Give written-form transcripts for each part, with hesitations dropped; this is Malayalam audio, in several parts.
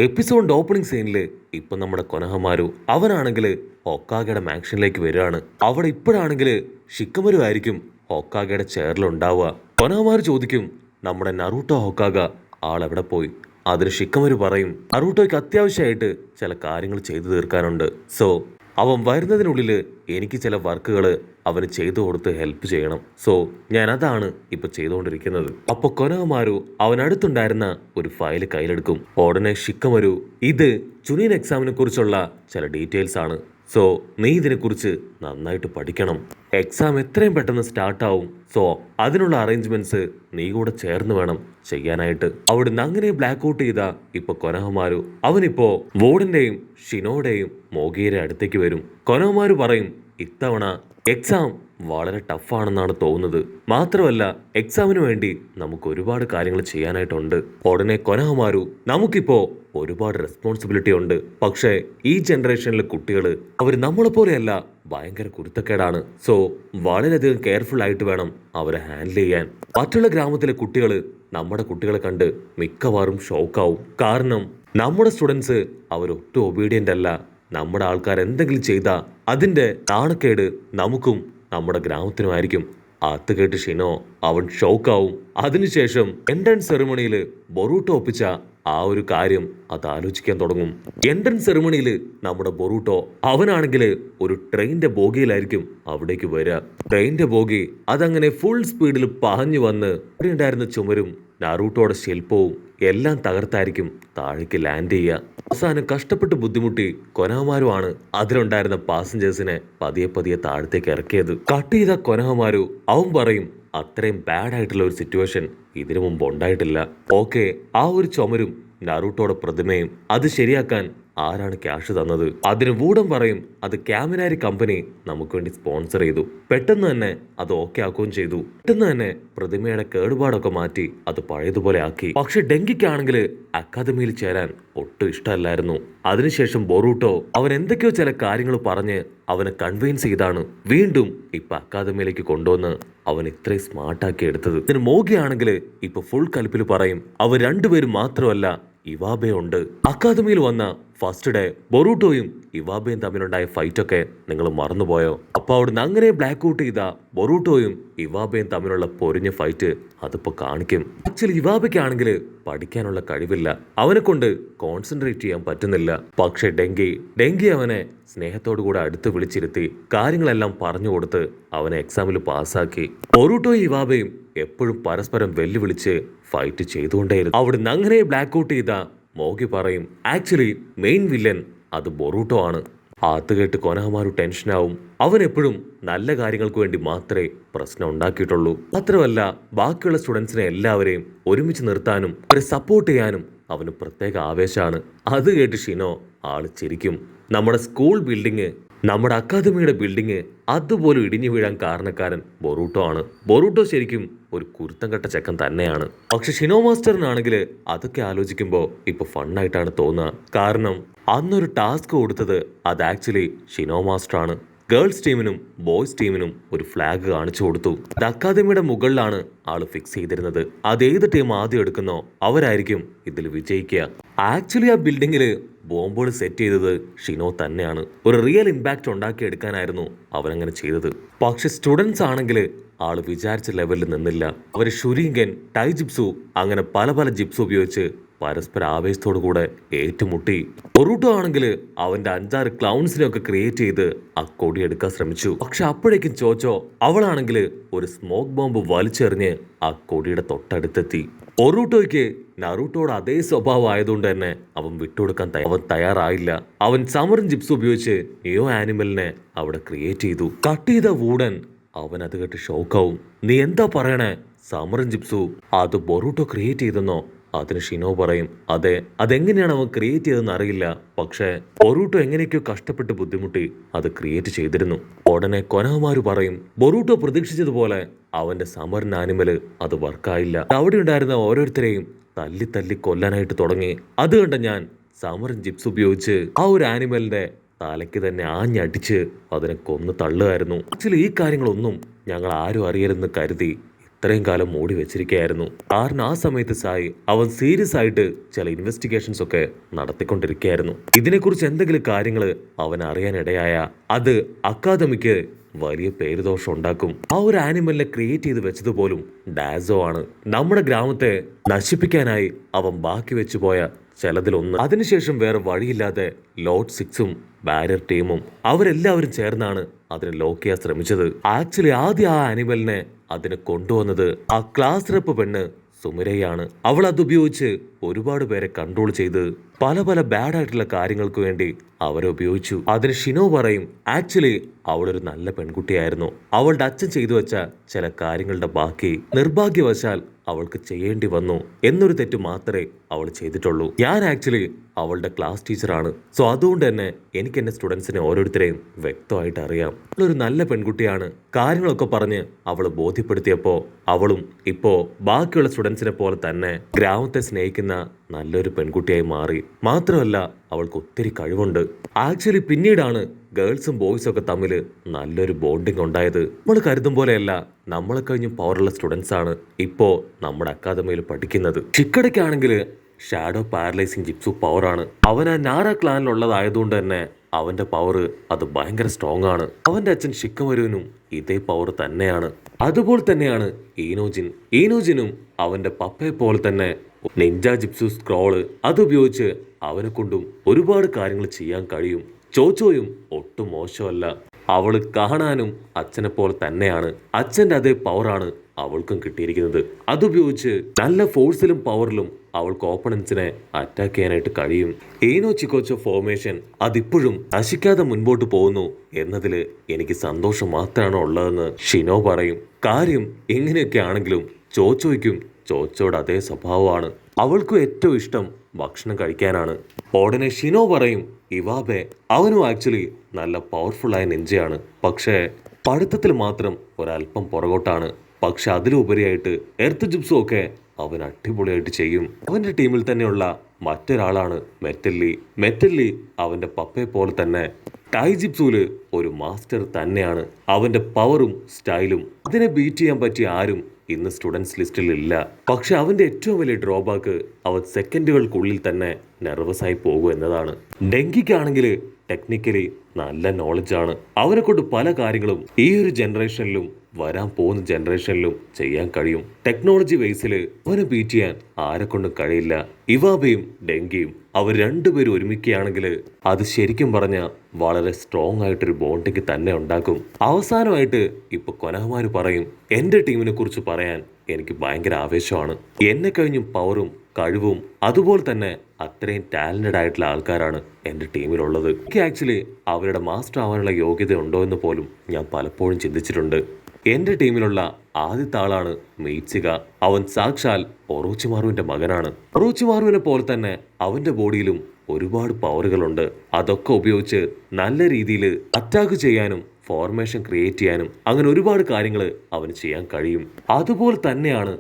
എപ്പിസോഡിന്റെ ഓപ്പണിംഗ് സീനിൽ ഇപ്പൊ നമ്മുടെ കൊനഹമാരു അവനാണെങ്കിൽ ഹൊക്കാഗയുടെ മാൻഷനിലേക്ക് വരികയാണ്. അവിടെ ഇപ്പോഴാണെങ്കിൽ ഷിക്കമരു ആയിരിക്കും ഹൊക്കാഗയുടെ ചെയറിൽ ഉണ്ടാവുക. കൊനഹമാരു ചോദിക്കും, നമ്മുടെ നറൂട്ടോ ഹൊക്കാഗ ആളെവിടെ പോയി? അതിന് ഷിക്കമരു പറയും, നറൂട്ടോയ്ക്ക് അത്യാവശ്യമായിട്ട് ചില കാര്യങ്ങൾ ചെയ്തു തീർക്കാനുണ്ട്. സോ അവൻ വരുന്നതിനുള്ളിൽ എനിക്ക് ചില വർക്കുകൾ അവന് ചെയ്തു കൊടുത്ത് ഹെൽപ്പ് ചെയ്യണം. സോ ഞാൻ അതാണ് ഇപ്പൊ ചെയ്തുകൊണ്ടിരിക്കുന്നത്. അപ്പൊ കൊനഹമാരു അവനടുത്തുണ്ടായിരുന്ന ഒരു ഫയൽ കയ്യിലെടുക്കും. ഉടനെ ഷിക്കമരു, ഇത് ചുനീൻ എക്സാമിനെ കുറിച്ചുള്ള ചില ഡീറ്റെയിൽസ് ആണ്. സോ നീ ഇതിനെക്കുറിച്ച് നന്നായിട്ട് പഠിക്കണം. എക്സാം എത്രയും പെട്ടെന്ന് സ്റ്റാർട്ടാവും. സോ അതിനുള്ള അറേഞ്ച്മെന്റ്സ് നീ കൂടെ ചേർന്ന് വേണം ചെയ്യാനായിട്ട്. അവിടുന്ന് അങ്ങനെ ബ്ലാക്ക് ഔട്ട് ചെയ്ത ഇപ്പൊ കൊനഹമാരു അവനിപ്പോ വോർഡിന്റെയും ഷിനോയുടെയും മോഗിയുടെ അടുത്തേക്ക് വരും. കൊനഹമാരു പറയും, ഇത്തവണ എക്സാം വളരെ ടഫാണെന്നാണ് തോന്നുന്നത്. മാത്രമല്ല എക്സാമിന് വേണ്ടി നമുക്ക് ഒരുപാട് കാര്യങ്ങൾ ചെയ്യാനായിട്ടുണ്ട്. ഉടനെ കൊനഹമാരു, നമുക്കിപ്പോ ഒരുപാട് റെസ്പോൺസിബിലിറ്റി ഉണ്ട്. പക്ഷേ ഈ ജനറേഷനിലെ കുട്ടികൾ അവർ നമ്മളെ പോലെയല്ല, ഭയങ്കര കുരുത്തക്കേടാണ്. സോ വളരെയധികം കെയർഫുൾ ആയിട്ട് വേണം അവരെ ഹാൻഡിൽ ചെയ്യാൻ. മറ്റുള്ള ഗ്രാമത്തിലെ കുട്ടികൾ നമ്മുടെ കുട്ടികളെ കണ്ട് മിക്കവാറും ഷോക്കാവും. കാരണം നമ്മുടെ സ്റ്റുഡൻസ് അവരൊട്ടും ഒബീഡിയന്റ് അല്ല. നമ്മുടെ ആൾക്കാർ എന്തെങ്കിലും ചെയ്താൽ അതിന്റെ നാണക്കേട് നമുക്കും നമ്മുടെ ഗ്രാമത്തിനുമായിരിക്കും. അത് കേട്ട് ഷിനോ അവൻ ഷോക്കാവും. അതിനുശേഷം എൻട്രൻസ് സെറിമണിയിൽ ബൊറൂട്ടോ ഒപ്പിച്ച ആ ഒരു കാര്യം അത് ആലോചിക്കാൻ തുടങ്ങും. എൻട്രൻസ് സെറിമണിയിൽ നമ്മുടെ ബൊറൂട്ടോ അവനാണെങ്കിൽ ഒരു ട്രെയിനിന്റെ ബോഗിയിലായിരിക്കും അവിടേക്ക് വരിക. ട്രെയിനിന്റെ ബോഗി അതങ്ങനെ ഫുൾ സ്പീഡിൽ പാഞ്ഞു വന്ന് അവിടെ ഉണ്ടായിരുന്ന ചുമരും നാറൂട്ടോയുടെ ശില്പവും എല്ലാം തകർത്തായിരിക്കും താഴേക്ക് ലാൻഡ് ചെയ്യുക. അവസാനം കഷ്ടപ്പെട്ട് ബുദ്ധിമുട്ടി കൊനഹമാരുമാണ് അതിലുണ്ടായിരുന്ന പാസഞ്ചേഴ്സിനെ പതിയെ പതിയെ താഴത്തേക്ക് ഇറക്കിയത്. കട്ട് ചെയ്ത കൊനഹമാരു അവൻ പറയും, അത്രയും ബാഡ് ആയിട്ടുള്ള ഒരു സിറ്റുവേഷൻ ഇതിനു മുമ്പ് ഉണ്ടായിട്ടില്ല. ഓക്കെ, ആ ഒരു ചുമരും നറൂട്ടോയുടെ പ്രതിമയും അത് ശരിയാക്കാൻ ആരാണ് ക്യാഷ് തന്നത്? അതിന് വൂഡൻ പറയും, അത് ക്യാമിനാരി കമ്പനി നമുക്ക് വേണ്ടി സ്പോൺസർ ചെയ്തു. പെട്ടെന്ന് തന്നെ അത് ഓക്കെ ആക്കുകയും ചെയ്തു. പെട്ടെന്ന് തന്നെ പ്രതിമയുടെ കേടുപാടൊക്കെ മാറ്റി അത് പഴയതുപോലെ ആക്കി. പക്ഷെ ഡെങ്കിക്കാണെങ്കിൽ അക്കാദമിയിൽ ചേരാൻ ഒട്ടും ഇഷ്ടമല്ലായിരുന്നു. അതിനുശേഷം ബൊറൂട്ടോ അവൻ എന്തൊക്കെയോ ചില കാര്യങ്ങൾ പറഞ്ഞ് അവനെ കൺവിൻസ് ചെയ്താണ് വീണ്ടും ഇപ്പൊ അക്കാദമിയിലേക്ക് കൊണ്ടുവന്ന് അവൻ ഇത്രയും സ്മാർട്ടാക്കി എടുത്തത്. ഇതിന് മോഗിയാണെങ്കിൽ ഇപ്പൊ ഫുൾ കലിപ്പിൽ പറയും, അവർ രണ്ടുപേരും മാത്രമല്ല ഇവാബെ ഉണ്ട്. അക്കാദമിയിൽ വന്ന ഫസ്റ്റ് ഡേ ബൊറൂട്ടോയും ഇവാബയും തമ്മിലുണ്ടായ ഫൈറ്റ് ഒക്കെ നിങ്ങൾ മറന്നുപോയോ? അപ്പൊ അവിടുന്ന് അങ്ങനെ ബ്ലാക്ക് ഔട്ട് ചെയ്ത ബൊറൂട്ടോയും ഇവാബയും തമ്മിലുള്ള പൊരിഞ്ഞ ഫൈറ്റ് അതിപ്പോ കാണിക്കും. ആക്ച്വലി ഇവാബയ്ക്കാണെങ്കിൽ പഠിക്കാനുള്ള കഴിവില്ല, അവനെ കൊണ്ട് കോൺസെൻട്രേറ്റ് ചെയ്യാൻ പറ്റുന്നില്ല. പക്ഷെ ഡെങ്കി അവനെ സ്നേഹത്തോടു കൂടെ അടുത്ത് വിളിച്ചിരുത്തി കാര്യങ്ങളെല്ലാം പറഞ്ഞു കൊടുത്ത് അവനെ എക്സാമിൽ പാസ്സാക്കി. ബൊറൂട്ടോയും ഇവാബയും എപ്പോഴും പരസ്പരം വെല്ലുവിളിച്ച് ഫൈറ്റ് ചെയ്തുകൊണ്ടേയിരുന്നു. അവിടുന്ന് അങ്ങനെ ബ്ലാക്ക് ഔട്ട് ചെയ്ത മോഗി പറയും, ആക്ച്വലി മെയിൻ വില്ലൻ അത് ബൊറൂട്ടോ ആണ്. അത് കേട്ട് കൊനഹമാരു ടെൻഷനാവും. അവൻ എപ്പോഴും നല്ല കാര്യങ്ങൾക്ക് വേണ്ടി മാത്രമേ പ്രശ്നം ഉണ്ടാക്കിയിട്ടുള്ളൂ. മാത്രമല്ല ബാക്കിയുള്ള സ്റ്റുഡൻസിനെ എല്ലാവരെയും ഒരുമിച്ച് നിർത്താനും അവരെ സപ്പോർട്ട് ചെയ്യാനും അവന് പ്രത്യേക ആവേശമാണ്. അത് കേട്ട് ഷിനോ ആള് ചിരിക്കും. നമ്മുടെ സ്കൂൾ ബിൽഡിങ്, നമ്മുടെ അക്കാദമിയുടെ ബിൽഡിങ് അതുപോലും ഇടിഞ്ഞു വീഴാൻ കാരണക്കാരൻ ബൊറൂട്ടോ ആണ്. ബൊറൂട്ടോ ശരിക്കും ഒരു കുരുത്തം കെട്ട ചെക്കൻ തന്നെയാണ്. പക്ഷെ ഷിനോ മാസ്റ്ററിനാണെങ്കിൽ അതൊക്കെ ആലോചിക്കുമ്പോൾ ഇപ്പൊ ഫണ്ണായിട്ടാണ് തോന്നുക. കാരണം അന്നൊരു ടാസ്ക് കൊടുത്തത് അത് ആക്ച്വലി ഷിനോ മാസ്റ്റർ ആണ്. ഗേൾസ് ടീമിനും ബോയ്സ് ടീമിനും ഒരു ഫ്ലാഗ് കാണിച്ചു കൊടുത്തു. അത് അക്കാദമിയുടെ മുകളിലാണ് ആള് ഫിക്സ് ചെയ്തിരുന്നത്. അത് ഏത് ടീം ആദ്യം എടുക്കുന്നോ അവരായിരിക്കും ഇതിൽ വിജയിക്കുക. ആക്ച്വലി ആ ബിൽഡിങ്ങില് ബോംബുകൾ സെറ്റ് ചെയ്തത് ഷിനോ തന്നെയാണ്. ഒരു റിയൽ ഇമ്പാക്റ്റ് ഉണ്ടാക്കിയെടുക്കാനായിരുന്നു അവനങ്ങനെ ചെയ്തത്. പക്ഷെ സ്റ്റുഡൻസ് ആണെങ്കിൽ ആള് വിചാരിച്ച ലെവലിൽ നിന്നില്ല. അവര് ഷുരിങ്കൻ, ടൈജിപ്സു അങ്ങനെ പല പല ജിപ്സ് ഉപയോഗിച്ച് പരസ്പര ആവേശത്തോടു കൂടെ ഏറ്റുമുട്ടി. ബൊറൂട്ടോ ആണെങ്കിൽ അവന്റെ 5-6 ക്ലൗൺസിനെ ഒക്കെ ക്രിയേറ്റ് ചെയ്ത് ആ കൊടി എടുക്കാൻ ശ്രമിച്ചു. പക്ഷെ അപ്പോഴേക്കും ചോച്ചോ അവളാണെങ്കിൽ ഒരു സ്മോക്ക് ബോംബ് വലിച്ചെറിഞ്ഞ് ആ കൊടിയുടെ തൊട്ടടുത്തെത്തി. ബൊറൂട്ടോയ്ക്ക് നറൂട്ടോയുടെ അതേ സ്വഭാവം ആയതുകൊണ്ട് തന്നെ അവൻ വിട്ടുകൊടുക്കാൻ അവൻ തയ്യാറായില്ല. അവൻ സമറും ജിപ്സും ഉപയോഗിച്ച് നിയോ ആനിമലിനെ അവിടെ ക്രിയേറ്റ് ചെയ്തു. കട്ട് ചെയ്ത വൂഡൻ അവൻ അത് കേട്ട് ഷോക്കാവും. നീ എന്താ പറയണേ? സമറും ജിപ്സു അത് ബൊറൂട്ടോ ക്രിയേറ്റ് ചെയ്തെന്നോ? അതിന് ഷിനോ പറയും, അതെ, അതെങ്ങനെയാണ് അവൻ ക്രിയേറ്റ് ചെയ്തതെന്ന് അറിയില്ല. പക്ഷേ ബൊറൂട്ടോ എങ്ങനെയൊക്കെയോ കഷ്ടപ്പെട്ട് ബുദ്ധിമുട്ടി അത് ക്രിയേറ്റ് ചെയ്തിരുന്നു. ഉടനെ കൊനഹമാരു പറയും, ബൊറൂട്ടോ പ്രതീക്ഷിച്ചതുപോലെ അവന്റെ സമറിൻ ആനിമല് അത് വർക്കായില്ല. അവിടെ ഉണ്ടായിരുന്ന ഓരോരുത്തരെയും തല്ലി തല്ലി കൊല്ലാനായിട്ട് തുടങ്ങി. അത് കണ്ട ഞാൻ സമറിൻ ജിപ്സ് ഉപയോഗിച്ച് ആ ഒരു ആനിമലിന്റെ തലയ്ക്ക് തന്നെ ആഞ്ഞടിച്ച് അതിനെ കൊന്ന് തള്ളുകയായിരുന്നു. ആക്ച്വലി ഈ കാര്യങ്ങളൊന്നും ഞങ്ങൾ ആരും അറിയരുതെന്ന് കരുതി അത്രയും കാലം മൂടി വെച്ചിരിക്കുകയായിരുന്നു. കാരണം ആ സമയത്ത് സായി അവൻ സീരിയസ് ആയിട്ട് ചില ഇൻവെസ്റ്റിഗേഷൻസ് ഒക്കെ നടത്തിക്കൊണ്ടിരിക്കുകയായിരുന്നു. ഇതിനെക്കുറിച്ച് എന്തെങ്കിലും കാര്യങ്ങൾ അവൻ അറിയാനിടയായ അത് അക്കാദമിക്ക് വലിയ പേരുദോഷം ഉണ്ടാക്കും. ആ ഒരു ആനിമലിനെ ക്രിയേറ്റ് ചെയ്ത് വെച്ചതുപോലും ഡാസോ ആണ്. നമ്മുടെ ഗ്രാമത്തെ നശിപ്പിക്കാനായി അവൻ ബാക്കി വെച്ചുപോയ ചിലതിലൊന്ന്. അതിനുശേഷം വേറെ വഴിയില്ലാതെ ലോർഡ് സിക്സും ബാരിയർ ടീമും അവരെല്ലാവരും ചേർന്നാണ് അതിനെ ലോക്ക് ചെയ്യാൻ ശ്രമിച്ചത്. ആക്ച്വലി ആദ്യം ആ ആനിമലിനെ അതിനെ കൊണ്ടുവന്നത് ആ ക്ലാസ് റെപ്പ് പെണ്ണ് സുമിരയാണ്. അവൾ അതുപയോഗിച്ച് ഒരുപാട് പേരെ കൺട്രോൾ ചെയ്ത് പല പല ബാഡ് ആയിട്ടുള്ള കാര്യങ്ങൾക്ക് വേണ്ടി അവരെ ഉപയോഗിച്ചു. അതിന് ഷിനോ പറയും ആക്ച്വലി അവളൊരു നല്ല പെൺകുട്ടിയായിരുന്നു. അവളുടെ അച്ഛൻ ചെയ്തു വെച്ച ചില കാര്യങ്ങളുടെ ബാക്കി നിർഭാഗ്യവശാൽ അവൾക്ക് ചെയ്യേണ്ടി വന്നു എന്നൊരു തെറ്റ് മാത്രമേ അവൾ ചെയ്തിട്ടുള്ളൂ. ഞാൻ ആക്ച്വലി അവളുടെ ക്ലാസ് ടീച്ചറാണ്. സോ അതുകൊണ്ട് തന്നെ എനിക്ക് എന്റെ സ്റ്റുഡൻസിനെ ഓരോരുത്തരെയും വ്യക്തമായിട്ട് അറിയാം. അവളൊരു നല്ല പെൺകുട്ടിയാണ്. കാര്യങ്ങളൊക്കെ പറഞ്ഞ് അവള് ബോധ്യപ്പെടുത്തിയപ്പോ അവളും ഇപ്പോ ബാക്കിയുള്ള സ്റ്റുഡൻസിനെ പോലെ തന്നെ ഗ്രാമത്തെ സ്നേഹിക്കുന്ന നല്ലൊരു പെൺകുട്ടിയായി മാറി. മാത്രമല്ല അവൾക്ക് ഒത്തിരി കഴിവുണ്ട്. ആക്ച്വലി പിന്നീടാണ് ഗേൾസും ബോയ്സും ഒക്കെ തമ്മിൽ നല്ലൊരു ബോണ്ടിങ് ഉണ്ടായത്. നമ്മൾ കരുതും പോലെയല്ല, നമ്മളെ കഴിഞ്ഞും പവറുള്ള സ്റ്റുഡൻസ് ആണ് ഇപ്പോ നമ്മുടെ അക്കാദമിയിൽ പഠിക്കുന്നത്. ഷിക്കടയ്ക്കാണെങ്കിൽ ഷാഡോ പാരലൈസിങ് ജിപ്സു പവറാണ്. അവൻ ആ നാര ക്ലാനിലുള്ളതായതുകൊണ്ട് തന്നെ അവന്റെ പവർ അത് ഭയങ്കര സ്ട്രോങ് ആണ്. അവന്റെ അച്ഛൻ ഷിക്കമരുവിനും ഇതേ പവർ തന്നെയാണ്. അതുപോലെ തന്നെയാണ് ഈനോജിനും അവന്റെ പപ്പയെ പോലെ തന്നെ നിഞ്ച ജിപ്സു സ്ക്രോള് അതുപയോഗിച്ച് അവനെ കൊണ്ടും ഒരുപാട് കാര്യങ്ങൾ ചെയ്യാൻ കഴിയും. ചോച്ചോയും ഒട്ടും മോശമല്ല. അവള് കാണാനും അച്ഛനെ പോലെ തന്നെയാണ്. അച്ഛന്റെ അതേ പവറാണ് അവൾക്കും കിട്ടിയിരിക്കുന്നത്. അതുപയോഗിച്ച് നല്ല ഫോഴ്സിലും പവറിലും അവൾക്ക് ഓപ്പണൻസിനെ അറ്റാക്ക് ചെയ്യാനായിട്ട് കഴിയും. ഏനോ ചിക്കോച്ചോ ഫോർമേഷൻ അതിപ്പോഴും നശിക്കാതെ മുൻപോട്ട് പോകുന്നു എന്നതിൽ എനിക്ക് സന്തോഷം മാത്രമാണ് ഉള്ളതെന്ന് ഷിനോ പറയും. കാര്യം എങ്ങനെയൊക്കെ ആണെങ്കിലും ചോച്ചോയുടെ അതേ സ്വഭാവമാണ്. അവൾക്കും ഏറ്റവും ഇഷ്ടം ഭക്ഷണം കഴിക്കാനാണ്. ഉടനെ ഷിനോ പറയും ഇവാബെ അവനും ആക്ച്വലി നല്ല പവർഫുൾ ആയ നിഞ്ചയാണ്. പക്ഷേ പഠിത്തത്തിൽ മാത്രം ഒരല്പം പുറകോട്ടാണ്. പക്ഷെ അതിലുപരിയായിട്ട് എർത്ത് ജിപ്സും ഒക്കെ അവൻ അടിപൊളിയായിട്ട് ചെയ്യും. അവന്റെ ടീമിൽ തന്നെയുള്ള മറ്റൊരാളാണ് മെറ്റല്ലി അവന്റെ പപ്പയെ പോലെ തന്നെ ടൈ ജിപ്സുല് ഒരു മാസ്റ്റർ തന്നെയാണ്. അവന്റെ പവറും സ്റ്റൈലും അതിനെ ബീറ്റ് ചെയ്യാൻ പറ്റിയ ആരും ഇന്ന് സ്റ്റുഡൻസ് ലിസ്റ്റിൽ ഇല്ല. പക്ഷെ അവന്റെ ഏറ്റവും വലിയ ഡ്രോബാക്ക് അവൻ സെക്കൻഡുകൾക്കുള്ളിൽ തന്നെ നെർവസ് ആയി പോകും എന്നതാണ്. ഡെങ്കിക്കാണെങ്കിൽ ടെക്നിക്കലി നല്ല നോളജാണ്. അവനെ കൊണ്ട് പല കാര്യങ്ങളും ഈ ഒരു ജനറേഷനിലും വരാൻ പോകുന്ന ജനറേഷനിലും ചെയ്യാൻ കഴിയും. ടെക്നോളജി വൈസിൽ അവനെ ബീറ്റ് ചെയ്യാൻ ആരെ കൊണ്ടും കഴിയില്ല. ഇവാബയും ഡെങ്കിയും അവർ രണ്ടുപേരും ഒരുമിക്കുകയാണെങ്കിൽ അത് ശരിക്കും പറഞ്ഞ വളരെ സ്ട്രോങ് ആയിട്ടൊരു ബോണ്ടിങ് തന്നെ ഉണ്ടാക്കും. അവസാനമായിട്ട് ഇപ്പൊ കൊനഹമാര് പറയും എന്റെ ടീമിനെ കുറിച്ച് പറയാൻ എനിക്ക് ഭയങ്കര ആവേശമാണ്. എന്നെ കഴിഞ്ഞും പവറും കഴിവും അതുപോലെ തന്നെ അത്രയും ടാലന്റഡ് ആയിട്ടുള്ള ആൾക്കാരാണ് എൻ്റെ ടീമിലുള്ളത്. എനിക്ക് ആക്ച്വലി അവരുടെ മാസ്റ്റർ ആവാനുള്ള യോഗ്യത ഉണ്ടോ എന്ന് പോലും ഞാൻ പലപ്പോഴും ചിന്തിച്ചിട്ടുണ്ട്. എൻ്റെ ടീമിലുള്ള ആദ്യത്തെ ആളാണ് മീറ്റ്സിക. അവൻ സാക്ഷാൽ ഒറോച്ചിമാറുവിന്റെ മകനാണ്. ഒറോച്ചിമാറുവിനെ പോലെ തന്നെ അവന്റെ ബോഡിയിലും ഒരുപാട് പവറുകളുണ്ട്. അതൊക്കെ ഉപയോഗിച്ച് നല്ല രീതിയിൽ അറ്റാക്ക് ചെയ്യാനും ഫോർമേഷൻ ക്രിയേറ്റ് ചെയ്യാനും അങ്ങനെ ഒരുപാട് കാര്യങ്ങൾ അവന് ചെയ്യാൻ കഴിയും. അതുപോലെ തന്നെയാണ്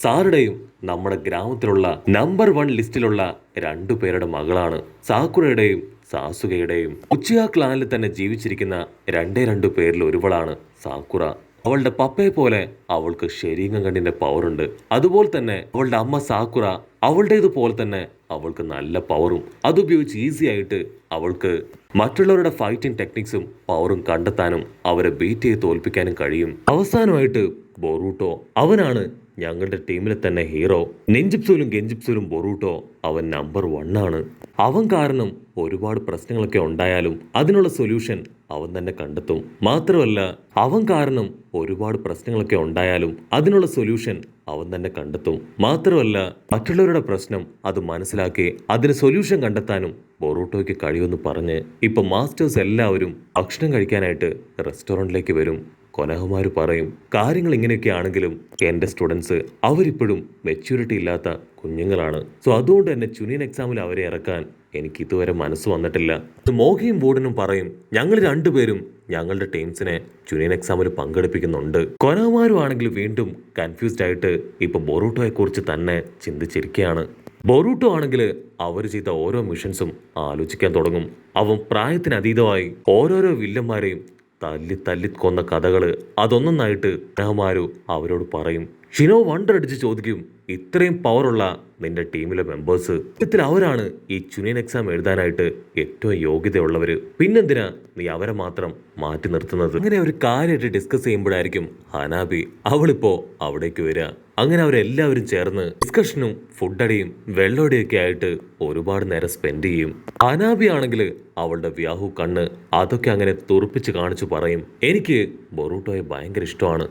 സാറഡയും നമ്മുടെ ഗ്രാമത്തിലുള്ള നമ്പർ 1 ലിസ്റ്റിലുള്ള 2 പേരുടെ മകളാണ്. സാക്കുറയുടെയും സാസുകയുടെയും ഉച്ചിയ ക്ലാനിൽ തന്നെ ജീവിച്ചിരിക്കുന്ന 2 പേരിൽ ഒരുവളാണ് സാക്കുറ. അവളുടെ പപ്പയെ പോലെ അവൾക്ക് ഷെരീങ്ങ കണ്ണിന്റെ പവറുണ്ട്. അതുപോലെ തന്നെ അവളുടെ അമ്മ സാക്കുറ അവളുടേതുപോലെ തന്നെ അവൾക്ക് നല്ല പവറും അതുപയോഗിച്ച് ഈസി ആയിട്ട് അവൾക്ക് മറ്റുള്ളവരുടെ ഫൈറ്റിംഗ് ടെക്നിക്സും പവറും കണ്ടെത്താനും അവരെ ബീറ്റ് ചെയ്ത് തോൽപ്പിക്കാനും കഴിയും. അവസാനമായിട്ട് ബൊറൂട്ടോ അവനാണ് ഞങ്ങളുടെ ടീമിലെ തന്നെ ഹീറോ. നിഞ്ചിപ്സുലും ഗെഞ്ചിപ്സുലും ബൊറൂട്ടോ അവൻ നമ്പർ 1 ആണ്. അവൻ കാരണം ഒരുപാട് പ്രശ്നങ്ങളൊക്കെ ഉണ്ടായാലും അതിനുള്ള സൊല്യൂഷൻ അവൻ തന്നെ കണ്ടെത്തും. മാത്രമല്ല അവൻ കാരണം ഒരുപാട് പ്രശ്നങ്ങളൊക്കെ ഉണ്ടായാലും അതിനുള്ള സൊല്യൂഷൻ അവൻ തന്നെ കണ്ടെത്തും. മാത്രമല്ല മറ്റുള്ളവരുടെ പ്രശ്നം അത് മനസ്സിലാക്കി അതിന് സൊല്യൂഷൻ കണ്ടെത്താനും ബൊറൂട്ടോയ്ക്ക് കഴിയുമെന്ന് പറഞ്ഞ് ഇപ്പൊ മാസ്റ്റേഴ്സ് എല്ലാവരും ഭക്ഷണം കഴിക്കാനായിട്ട് റെസ്റ്റോറൻറ്റിലേക്ക് വരും. കൊനഹമാര് പറയും കാര്യങ്ങൾ ഇങ്ങനെയൊക്കെ ആണെങ്കിലും എൻ്റെ സ്റ്റുഡൻസ് അവരിപ്പോഴും മെച്യൂരിറ്റി ഇല്ലാത്ത കുഞ്ഞുങ്ങളാണ്. സോ അതുകൊണ്ട് തന്നെ ചുനിയൻ എക്സാമിൽ അവരെ ഇറക്കാൻ എനിക്ക് ഇതുവരെ മനസ്സ് വന്നിട്ടില്ല. മോഹിയും ബോർഡനും പറയും ഞങ്ങൾ 2 പേരും ഞങ്ങളുടെ ടീംസിനെ ചുനിയൻ എക്സാമിൽ പങ്കെടുപ്പിക്കുന്നുണ്ട്. കൊനഹമാരും ആണെങ്കിൽ വീണ്ടും കൺഫ്യൂസ്ഡ് ആയിട്ട് ഇപ്പൊ ബൊറൂട്ടോയെ കുറിച്ച് തന്നെ ചിന്തിച്ചിരിക്കുകയാണ്. ബൊറൂട്ടോ ആണെങ്കിൽ അവർ ചെയ്ത ഓരോ മിഷൻസും ആലോചിക്കാൻ തുടങ്ങും. അവൻ പ്രായത്തിനതീതമായി ഓരോരോ വില്ലന്മാരെയും തല്ലി തല്ലി കൊന്ന കഥകള് അതൊന്നൊന്നായിട്ട് കൊനഹമാരു അവരോട് പറയും. ഷിനോ വണ്ടടിച്ച് ചോദിക്കും, ഇത്രയും പവറുള്ള നിന്റെ ടീമിലെ മെമ്പേഴ്സ് സത്യത്തിൽ അവരാണ് ഈ ചുനിയൻ എക്സാം എഴുതാനായിട്ട് ഏറ്റവും യോഗ്യതയുള്ളവര്, പിന്നെന്തിനാ നീ അവരെ മാത്രം മാറ്റി നിർത്തുന്നത്? അങ്ങനെ ഒരു കാര്യമായിട്ട് ഡിസ്കസ് ചെയ്യുമ്പോഴായിരിക്കും ഹനാബി അവളിപ്പോ അവിടേക്ക് വരിക. അങ്ങനെ അവരെല്ലാവരും ചേർന്ന് ഡിസ്കഷനും ഫുഡടിയും വെള്ളോടിയൊക്കെ ആയിട്ട് ഒരുപാട് നേരം സ്പെൻഡ് ചെയ്യും. ഹനാബി ആണെങ്കിൽ അവളുടെ വ്യാഹു കണ്ണ് അതൊക്കെ അങ്ങനെ തുറപ്പിച്ച് കാണിച്ചു പറയും, എനിക്ക് ബൊറൂട്ടോയെ ഭയങ്കര ഇഷ്ടമാണ്,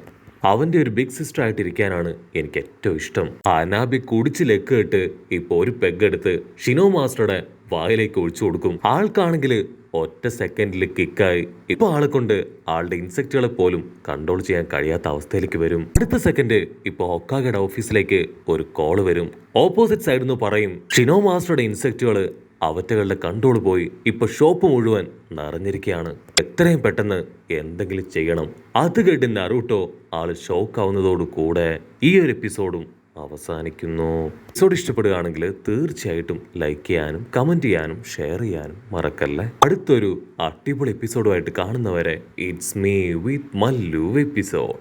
അവന്റെ ഒരു ബിഗ് സിസ്റ്റർ ആയിട്ട് ഇരിക്കാനാണ് എനിക്ക് ഏറ്റവും ഇഷ്ടം. അനാബി കുടിച്ച് ലെക്ക് ഇട്ട് ഇപ്പൊ ഒരു പെഗ് എടുത്ത് ഷിനോ മാസ്റ്ററുടെ വായിലേക്ക് ഒഴിച്ചു കൊടുക്കും. ആൾക്കാണെങ്കിൽ ഒറ്റ സെക്കൻഡിൽ കിക്കായി ഇപ്പൊ ആളെ കൊണ്ട് ആളുടെ ഇൻസെക്റ്റുകളെ പോലും കൺട്രോൾ ചെയ്യാൻ കഴിയാത്ത അവസ്ഥയിലേക്ക് വരും. അടുത്ത സെക്കൻഡ് ഇപ്പൊ ഹൊക്കാഗയുടെ ഓഫീസിലേക്ക് ഒരു കോള് വരും. ഓപ്പോസിറ്റ് സൈഡിൽ നിന്ന് പറയും, ഷിനോ മാസ്റ്ററുടെ ഇൻസെക്റ്റുകള് അവറ്റകളുടെ കൺട്രോൾ പോയി ഇപ്പൊ ഷോപ്പ് മുഴുവൻ നിറഞ്ഞിരിക്കുകയാണ്, എത്രയും പെട്ടെന്ന് എന്തെങ്കിലും ചെയ്യണം. അത് കേട്ട് നറൂട്ടോ ആള് ഷോക്കാവുന്നതോടു കൂടെ ഈ ഒരു എപ്പിസോഡും അവസാനിക്കുന്നു. എപ്പിസോഡ് ഇഷ്ടപ്പെടുകയാണെങ്കിൽ തീർച്ചയായിട്ടും ലൈക്ക് ചെയ്യാനും കമന്റ് ചെയ്യാനും ഷെയർ ചെയ്യാനും മറക്കല്ലേ. അടുത്തൊരു അടിപൊളി എപ്പിസോഡുമായിട്ട് കാണുന്നവരെ it's me with Mallu episode.